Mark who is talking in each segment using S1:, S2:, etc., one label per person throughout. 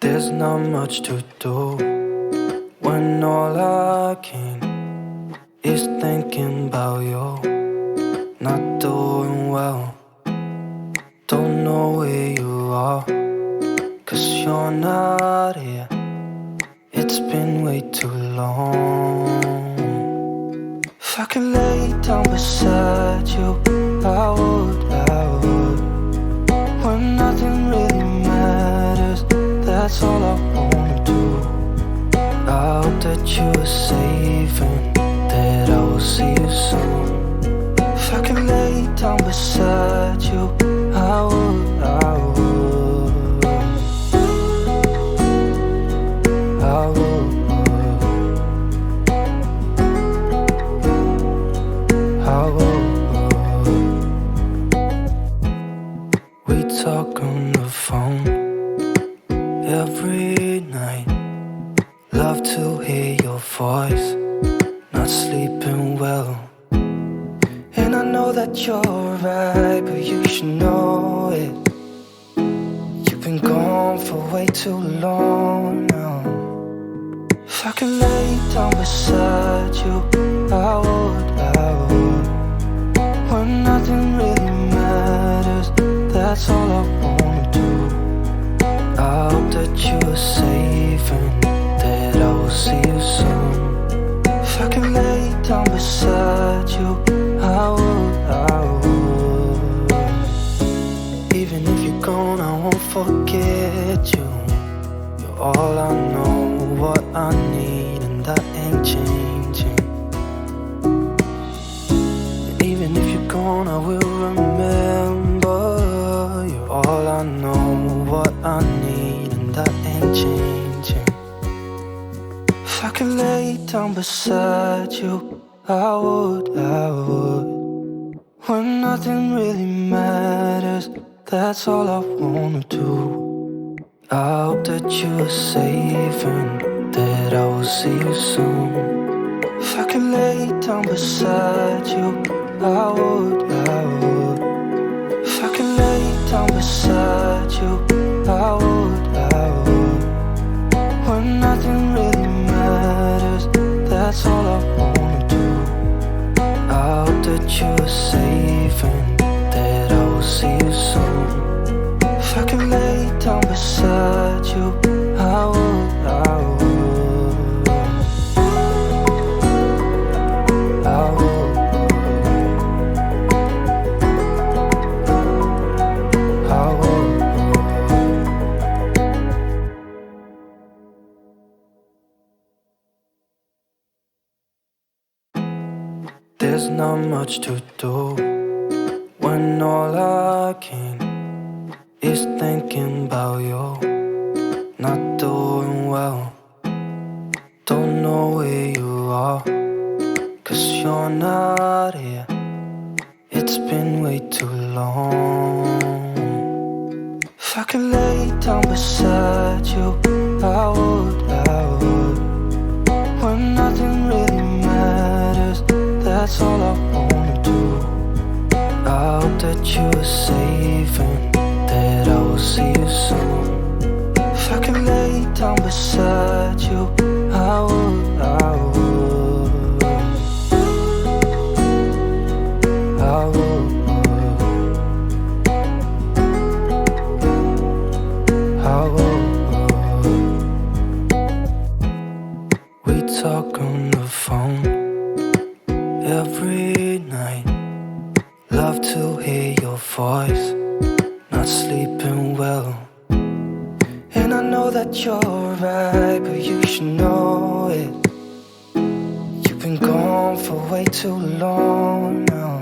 S1: There's not much to do when all I can is thinking about you. Not doing well, don't know where you are, 'cause you're not here. It's been way too long. If I could lay down beside you, I would. When nothing really matters, that's all I wanna do. I hope that you are safe and that I will see you soon. If I could lay down beside you, I would. We talk on the phone every night. Love to hear your voice. Not sleeping well, and I know that you're right, but you should know it. You've been gone for way too long now. If I could lay down beside you, I would. When nothing really matters, that's all I wanna do. I hope that you are safe and that I will see you soon. If I can lay down beside you, I would. Even if you're gone, I won't forget you. You're all I know, what I need, and that ain't changing. And even if you're gone, I will remember. You're all I know, what I need, and that ain't changing. If I could lay down beside you, I would. When nothing really matters, that's all I wanna do. I hope that you are safe and that I will see you soon. If I could lay down beside you, I would. If I could lay down beside you, I would. When nothing really matters, that's all I wanna do. I hope that you are safe and that I will see you soon. If I could lay down beside you, I would. There's not much to do when all I can is thinking about you. Not doing well, don't know where you are, 'cause you're not here. It's been way too long. If I could lay down beside you, I would. When nothing really matters, that's all I wanna do. I hope that you are safe and that I will see you soon. If I can lay down beside you, I would. We talk on the phone every night. Love to hear your voice. Not sleeping well, and I know that you're right, but you should know it. You've been gone for way too long now.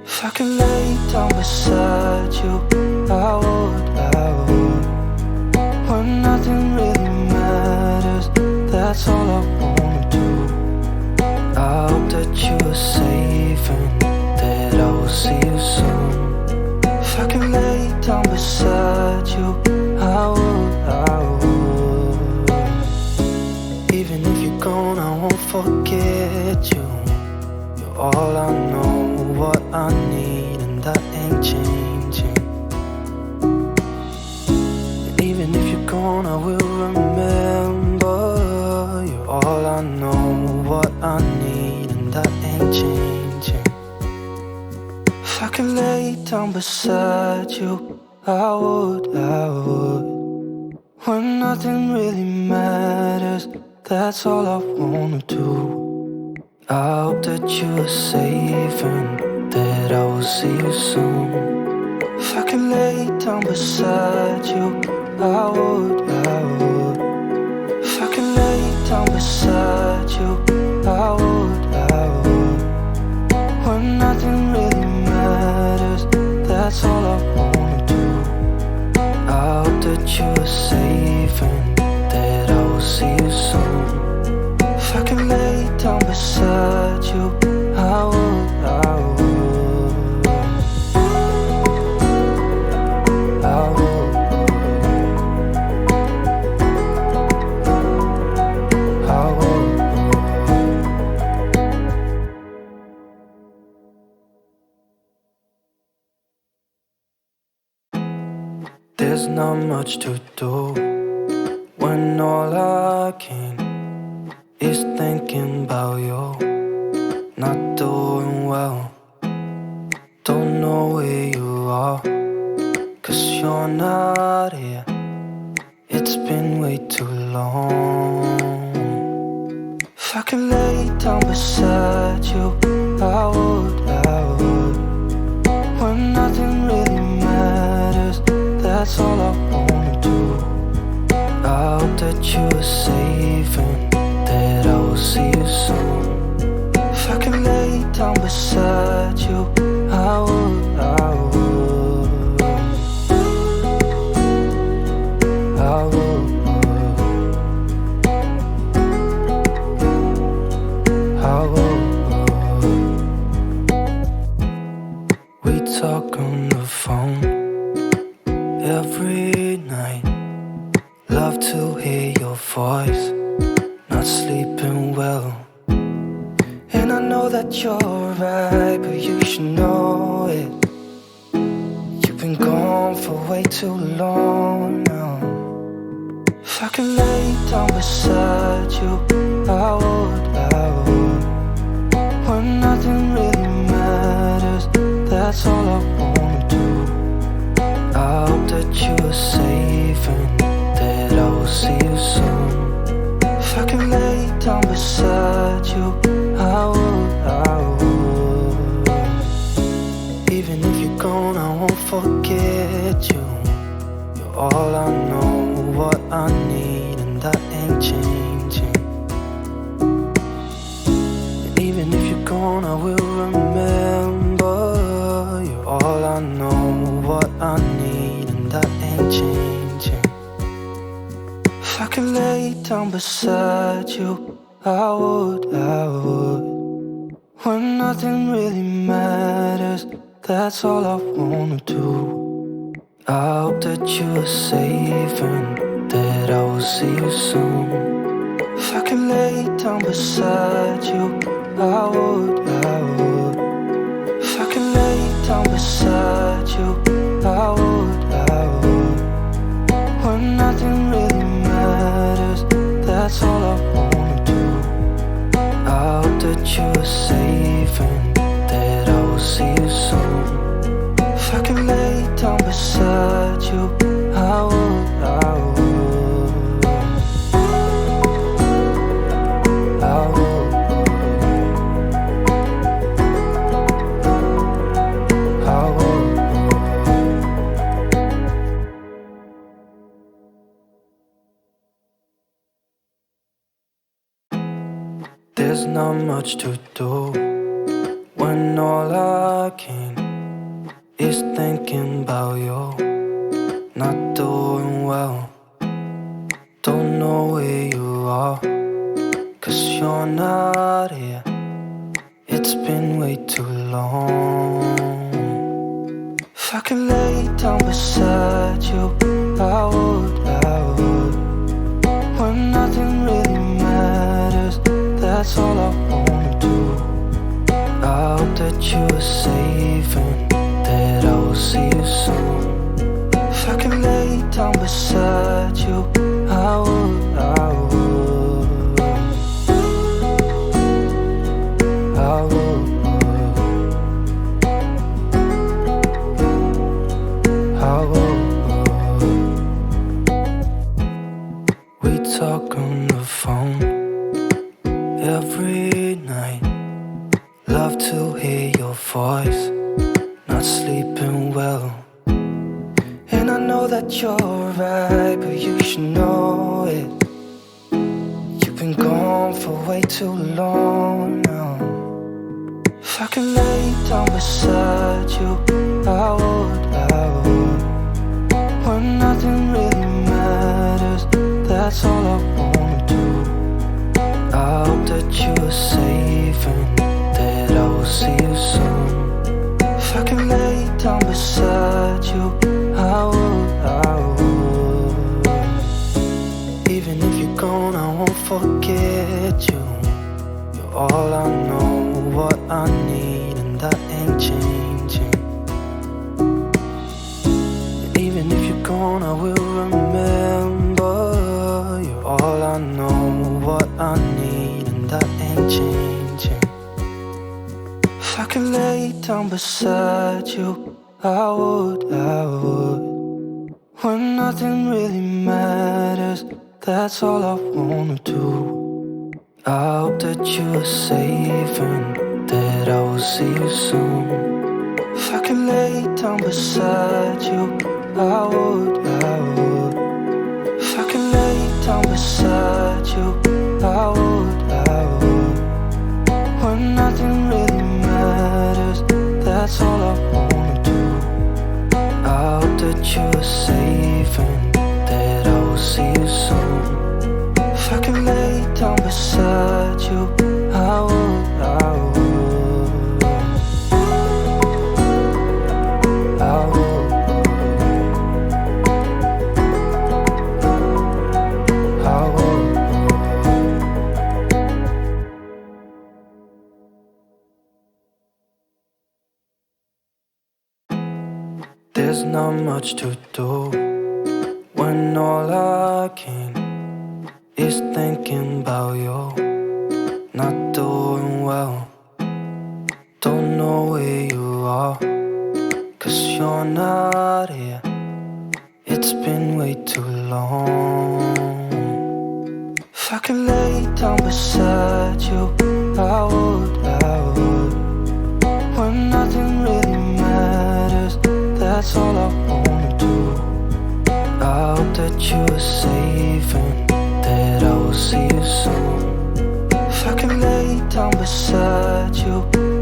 S1: If I could lay down beside you, I would. When nothing really matters, that's all I wanna do. I hope that you are safe and that I will see you soon. If I can lay down beside you, I would. Even if you're gone, I won't forget you. You're all I know, what I need, and that ain't changing. And even if you're gone, I will remember. You're all I know, what I need, and that ain't changing. If I could lay down beside you, I would. When nothing really matters, that's all I wanna do. I hope that you're safe and that I will see you soon. If I could lay down beside you, I would. If I could lay down beside you, I would. When nothing really matters, that's all I wanna do. I hope that you're safe and that I will see you soon. If I could lay down beside you, I would. There's not much to do when all I can is thinking about you. Not doing well, don't know where you are, 'cause you're not here. It's been way too long. If I could lay down beside you, I would. When nothing really matters, that's all I wanna do. I hope that you're safe and that I will see you soon. If I could lay down beside you, I would. We talk on the phone every night. Love to hear your voice, not sleeping well. And I know that you're right, but you should know it. You've been gone for way too long now. If I could lay down beside you, I would. When nothing really matters, that's all I wanna do. I hope that you're safe and that I will see you soon. If I could lay down beside you, I would. Even if you're gone, I won't forget you. You're all I know, what I need, and that ain't changing. And even if you're gone, I will remember. You're all I know, what I need, and that ain't changing. If I could lay down beside you, I would. When nothing really matters, that's all I wanna do. I hope that you're safe and that I will see you soon. If I could lay down beside you, I would. If I could lay down beside you, I would. When nothing really matters, that's all I wanna do. I hope that you're safe and that I will see you soon. If I could lay down beside you, I would. There's not much to do when all I can is thinking about you. Not doing well, don't know where you are, 'cause you're not here. It's been way too long. If I could lay down beside you, I would. When nothing really matters, that's all I wanna do. I hope that you're safe and that I will see you soon. If I could lay down beside you, I would, I would, I would, I would. We talk on the phone every night. Love to hear your voice. Not sleeping well, and I know that you're right, but you should know it. You've been gone for way too long now. If I could lay down beside you, I would, I would. When nothing really matters, that's all I wanna do. I hope that you are safe and that I will see you soon. If I could lay down beside you, I would, I would. Even if you're gone, I won't forget you. You're all I know, what I need, and that ain't changing. And even if you're gone, I will remember. You're all I know, what I need, and that ain't changing. If I could lay down beside you, I would, I would. When nothing really matters, that's all I wanna do. I hope that you are safe and that I will see you soon. If I could lay down beside you, I would, I would. If I could lay down beside you, I would, I would. When nothing really matters, that's all I wanna do. I hope that you are safe and that I will see you soon. If I could lay down beside you, I would, I would, I would, I would. There's not much to do when all I can is thinking about you. Not doing well, don't know where you are, 'cause you're not here. It's been way too long. If I could lay down beside you, I would, I would. When nothing really matters, that's all I wanna do. I hope that you are safe and that I will see you soon. If I could lay down beside you,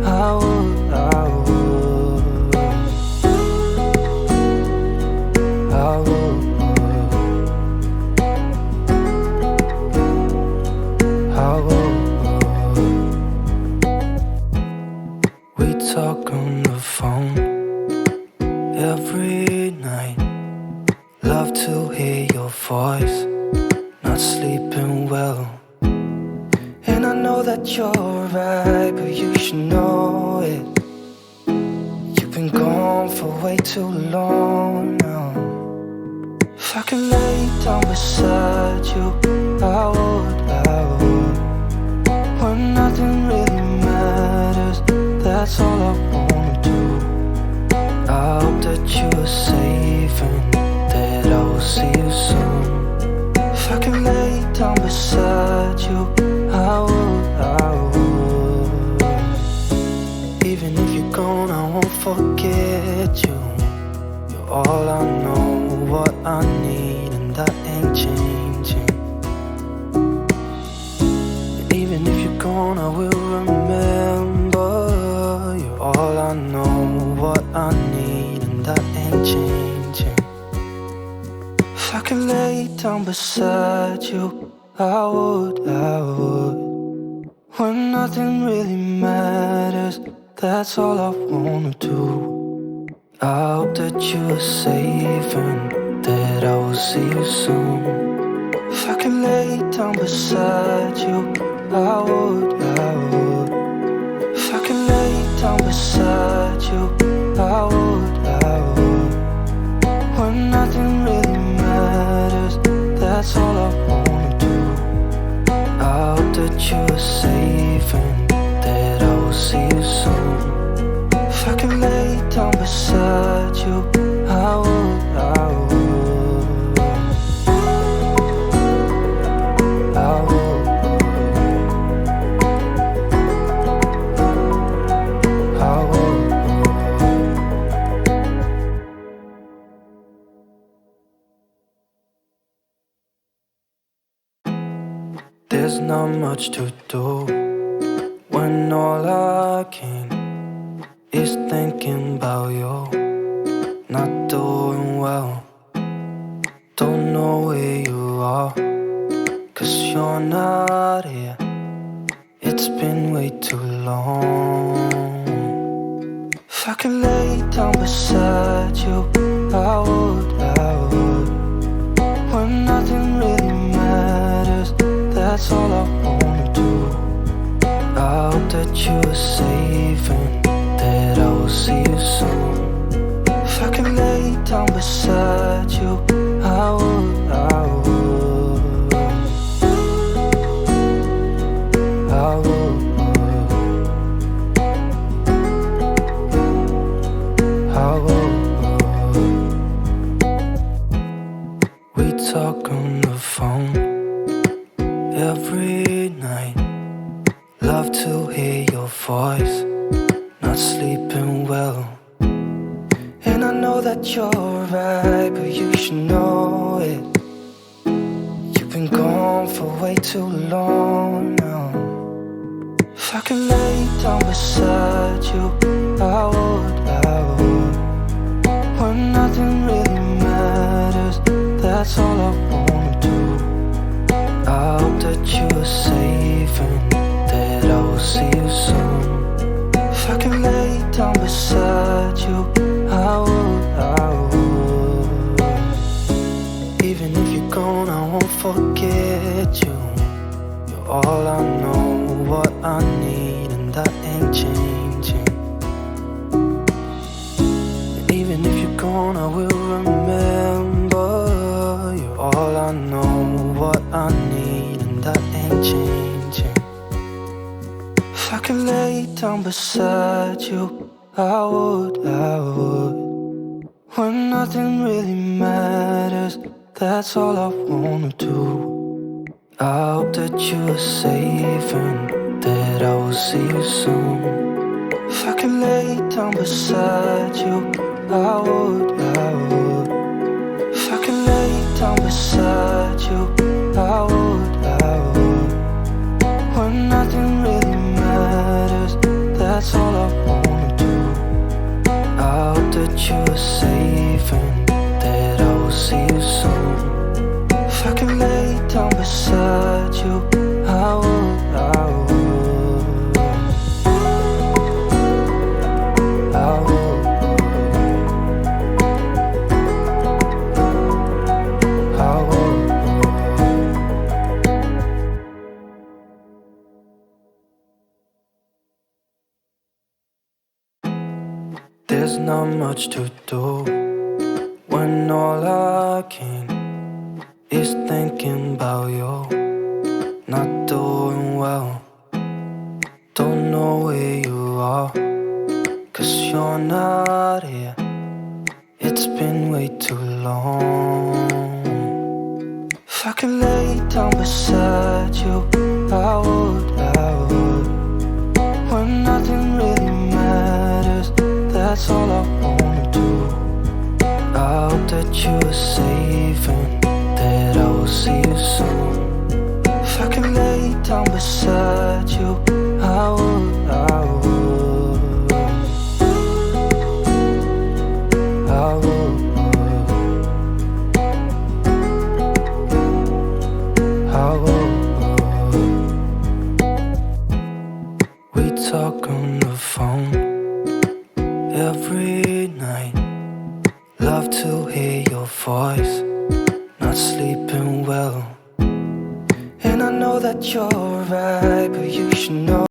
S1: I would, I would, I would, I would. We talk on the phone every night. Love to hear your voice. Not sleeping well, and I know that you're right, but you should know it. You've been gone for way too long now. If I could lay down beside you, I would, I would. When nothing really matters, that's all I wanna do. I hope that you are safe and that I will see you soon. If I could lay down beside you, I would, I would. Even if you're gone, I won't forget you. You're all I know, what I need, and that ain't changing. And even if you're gone, I will remember. You're all I know, what I need, and that ain't changing. If I could lay down beside you, I would, I would. When nothing really matters, that's all I wanna do. I hope that you are safe and that I will see you soon. If I could lay down beside you, I would, I would. If I could lay down beside you, I would, I would. When nothing really matters, that's all I wanna do. I hope that you're safe and that I will see you soon. If I can lay down beside you, I would, I would, I would, I would. There's not much to do when all I can is thinking about you. Not doing well, don't know where you are, 'cause you're not here. It's been way too long. If I could lay down beside you, I would, I would. When nothing really matters, that's all I wanna do. I hope that you're safe and that I will see you soon. If I can lay down beside you, I would, I would, I would, I would. We talk on the phone every night. Love to hear your voice, not sleeping well. And I know that you're right, but you should know it. You've been gone for way too long now. If I could lay down beside you, I would, I would. When nothing really matters, that's all I wanna do. I hope that you're safe and that I will see you soon. If I can lay down beside you, I would, I would. Even if you're gone, I won't forget you. You're all I know, what I need, and that ain't changing. And even if you're gone, I will remember. You're all I know, what I need, and that ain't changing. If I could lay down beside you, I would, I would. When nothing really matters, that's all I wanna do. I hope that you're safe and that I will see you soon. If I could lay down beside you, I would, I would. If I could lay down beside you, I would, I would. When nothing really matters, that's all I wanna do. I hope that you're safe and that I will see you soon. If I could lay down beside you, I would, I would, I would, I would. There's not much to do when all I can is thinking about you. Not doing well, don't know where you are, 'cause you're not here. It's been way too long. If I could lay down beside you, I would, I would. When nothing really matters, that's all I wanna do. I hope that you're safe and that I will see you soon. If I can lay down beside you, I would, I would, I would, I would. We talk on the phone every night. Love to hear your voice, not sleeping well. And I know that you're